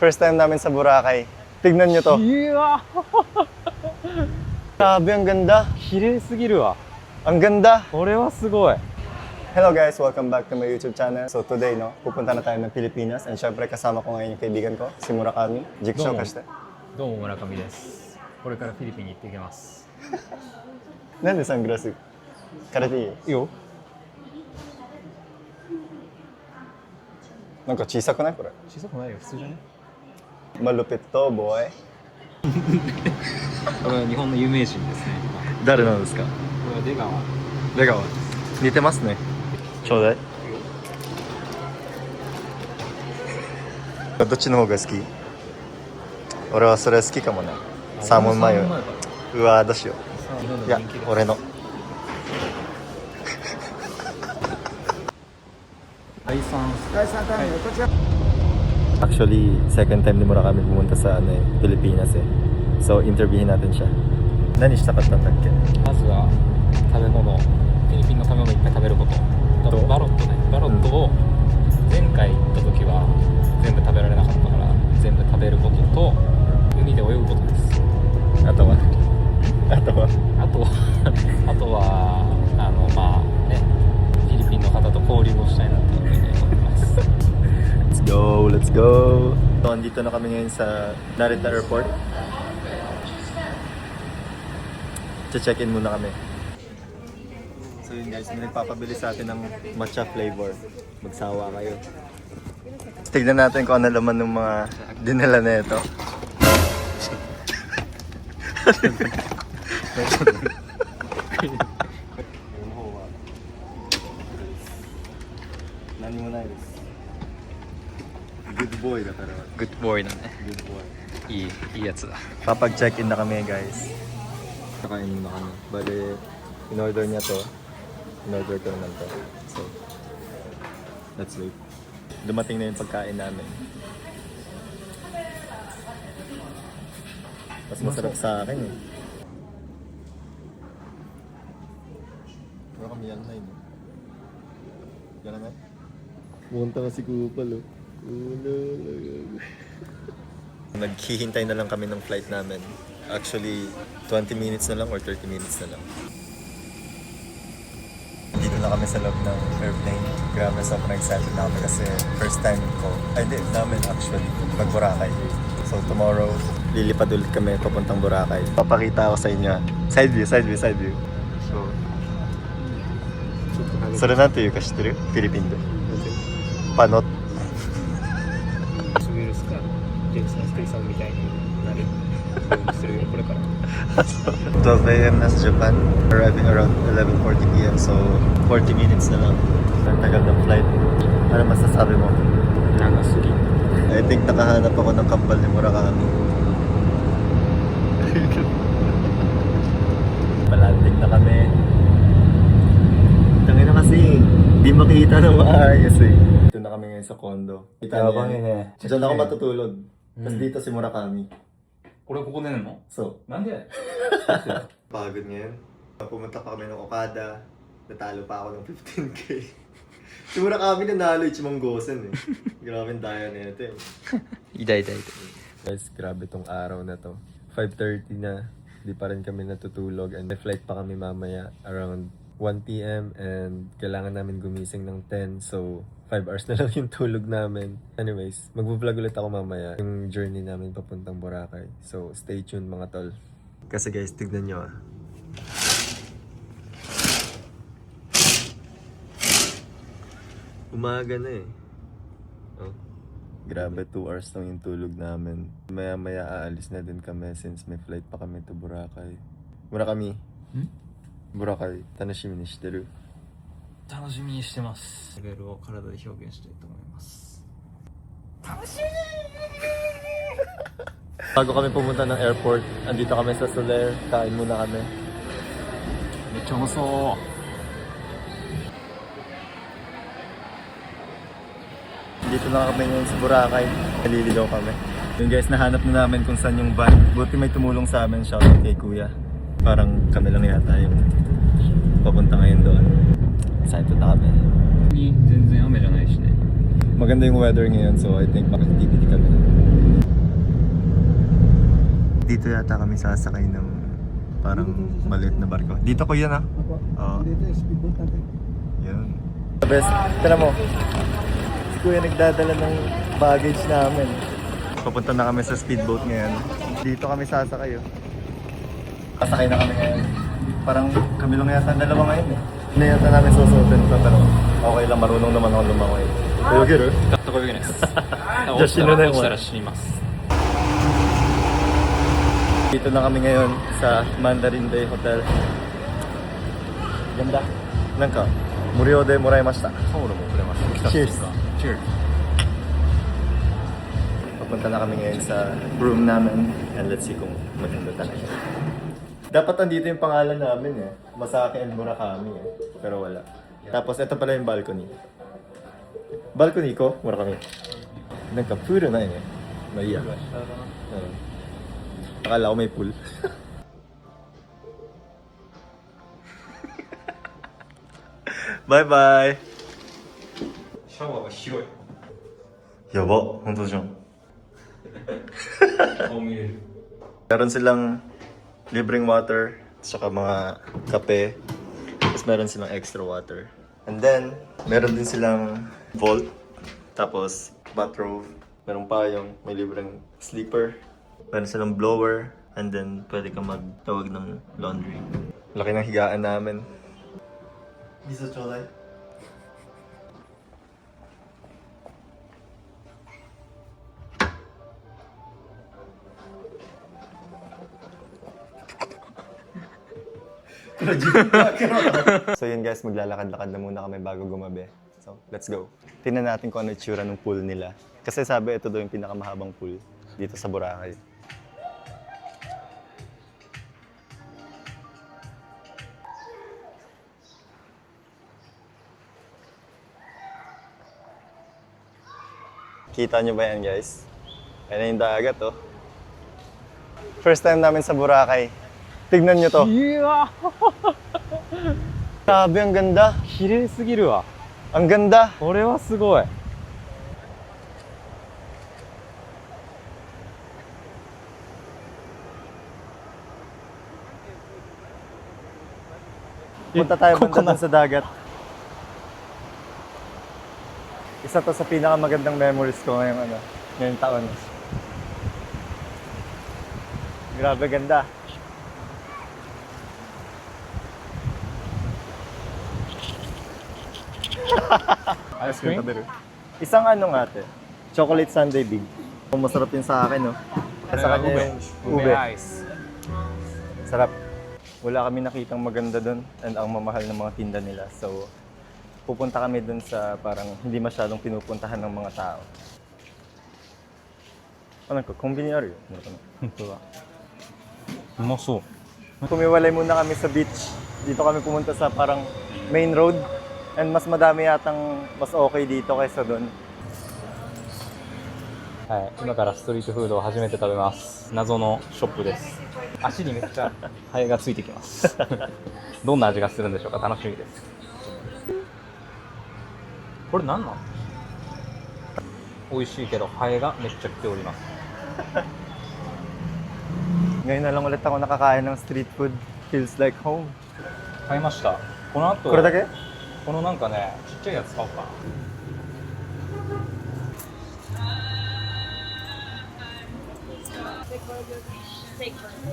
First time namin sa Boracay. Tignan nyo to. いや Grabe, ang ganda. 綺麗すぎるわ Ang ganda. これはすごい Hello guys, welcome back to my YouTube channel. So today, no, pupunta na tayo ng Pilipinas. And syempre, kasama ko ngayon yung kaibigan ko, si Murakami. Jigsaw Domo. kasi. どうも村上ですこれからフィリピンに行ってきます Nande sunglass? Karate いいよ。なんか小さくないこれ。小さくないよ普通じゃね Malupit to, boy. これは日本の有名人ですね誰なんですか？これは出川出川。似てますね。ちょうだい。どっちの方が好き？俺はそれ好きかもね。サーモンマヨ。うわーどうしよう。いや、俺の。第三タイムこちら Actually, second time ni Murakami pumunta sa Pilipinas eh. So, interviewin natin siya. Naniしたかったんだっけ？まずは食べ物フィリピンの食べ物いっぱい食べることとバロットねバロットを前回行った時は全部食べられなかったから全部食べることと海で泳ぐことですあとはあとはあとはまあねフィリピンの方と交流をしたいなっていうふうに思ってます Let's go! So, andito na kami ngayon sa Narita Airport. Check-in muna kami. So yun guys, may nagpapabili sa atin ng matcha flavor. Magsawa kayo. Tignan natin kung ano laman ng mga dinala na ito. Nani mo na Good boy da pero. Good boy だね Good boy. いいやつだ Papag-check-in na kami guys. Kakain muna kami. Bale, in-order niya to. In-order ko naman to. So, let's wait. Dumating na yung pagkain namin. Mas masarap sa akin eh. Pero kami yan na yun. Yan na nga. Pumunta na si Kupal oh. Naghihintay na lang kami ng flight namin. Actually, 20 minutes na lang or 30 minutes na lang. Dito na kami sa loob ng airplane. Grabe, sobrang excited na kami kasi first time ko. Ay, di namin actually, mag-Boracay. So tomorrow, lilipad ulit kami papuntang Boracay. Papakita ko sa inyo. Side view, side view, side view. So, それなんていうか知ってる？フィリピンで。パノッ。ウィルスかジェイソン・ステイさんみたいになるするよこれから 12 a.m. na sa Japan, arriving around 11:40 p.m. So 40 minutes na lang. Ang tagal ng flight. Ano masasabi mo? 長すぎ I think nakahanap ako ng kambal ni Murakami. Malanding na kami. Tangin na kasi, di makita na maayos eh. Ito na kami ngayon sa condo. Kita niya. Diyan ako matutulog. Tapos dito si Murakami. これここで寝るの So, なんで pagod ngayon. Pumunta pa kami ng Okada. Natalo pa ako ng 15k. Si Murakami nanalo Ichimang Gosen eh. Grabe ang daya na ito eh. 痛い痛い Guys, grabe tong araw na to. 5:30 na. Di pa rin kami natutulog. And may flight pa kami mamaya around 1 p.m. And kailangan namin gumising ng 10. So, 5 hours na lang yung tulog namin. Anyways, mag-vlog ulit ako mamaya yung journey namin papuntang Boracay. So, stay tuned mga tol. Kasi guys, tignan nyo ah. Umaga na eh. Oh. Grabe, 2 hours lang yung tulog namin. Maya-maya aalis na din kami since may flight pa kami to Boracay. Murakami. Boracay, tanashimi ni shiteru? 楽しみにしてますレベルを体で表現したいと思います Bago kami pumunta ng airport, andito kami sa Soler. Kain muna kami. めっちゃうまそう Dito na kami ngayon sa Boracay. Naliligaw kami. Yung guys, nahanap na namin kung saan yung van. Buti may tumulong sa amin. Shoutout kay Kuya. Parang kami lang yata yung papunta ngayon doon. Excited na kami. 全然雨じゃないしね Maganda yung weather ngayon, so I think makakitipid kami. dito yata kami sasakay ng parang maliit na barko. Dito ko yan ah. Oo. Dito yung speedboat natin. Yun. Best, tala mo. Si Kuya nagdadala ng baggage namin. Papunta na kami sa speedboat ngayon. Dito kami sasakay oh. Sasakay na kami ngayon. Parang kami lang yata dalawa ngayon eh. Hindi yata namin susuotin ito pero okay lang, marunong naman ako lumangoy.泳げる? 全く泳げないですじゃあ死ぬね落ちたら死にます Dito na kami ngayon sa Mandarin Bay Hotel. Ganda. なんか無料でもらいました。タオルもくれました Cheers. Cheers Papunta na kami ngayon sa room namin and let's see kung maganda talaga. Dapat andito yung pangalan namin eh. Masaki and Murakami eh. Pero wala. Tapos ito pala yung balcony. Balcony ko, Murakami. Nagka pool na yun eh. Maiya. Akala ko may pool. Bye bye! シャワーが広いやば、本当じゃん。顔見れる Meron silang libreng water, saka mga kape. Tapos meron silang extra water. And then, meron din silang vault. Tapos, bathrobe. Meron payong, may libreng sleeper. Meron silang blower. And then, pwede kang magtawag ng laundry. Laki ng higaan namin. Isa cholay. So yun guys, maglalakad-lakad na muna kami bago gumabi. So, let's go. Tingnan natin kung ano itsura ng pool nila. Kasi sabi ito daw yung pinakamahabang pool dito sa Boracay. Kita nyo ba yan guys? Ayan na yung dagat oh. First time namin sa Boracay. Tignan nyo to. いや Grabe, ang ganda. 綺麗すぎるわ Ang ganda. これはすごい Punta tayo banda dun sa dagat. Isa to sa pinakamagandang memories ko ngayong taon. Grabe ganda. Ice cream? Isang nga ate, chocolate sundae big. Masarap yun sa akin, no? Sa kanya yung ube. ice Sarap. Wala kami nakitang maganda doon and ang mamahal ng mga tinda nila. So, pupunta kami doon sa parang hindi masyadong pinupuntahan ng mga tao. Ano ko? Konbini aru yo. 本当だうまそう Pumiwalay muna kami sa beach. Dito kami pumunta sa parang main road. And mas madami yatang mas okay dito kaysa doon. はい今からストリートフードを初めて食べます謎のショップです足にめっちゃハエがついてきますどんな味がするんでしょうか楽しみですこれ何なの美味しいけどハエがめっちゃ来ております Ngayon na lang ulit ako nakakain ng street food. Feels like home. 買いましたこの後これだけ? このなんかねちっちゃいやつ買おうか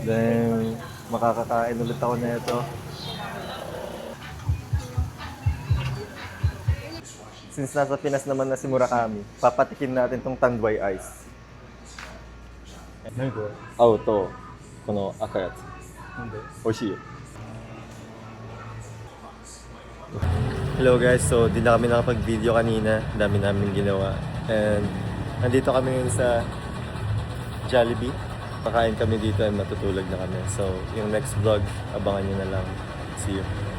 Then, makakakain ulit ako na ito. Since nasa Pinas naman na si Murakami, papatikin natin tong Tanduay Ice. 何これ青とこの赤いやつ。なんで美味しいよ。Hello guys, so di na kami nakapag-video kanina. Dami namin ginawa. And nandito kami ngayon sa Jollibee. Pakain kami dito and matutulog na kami. So yung next vlog, abangan nyo na lang. See you.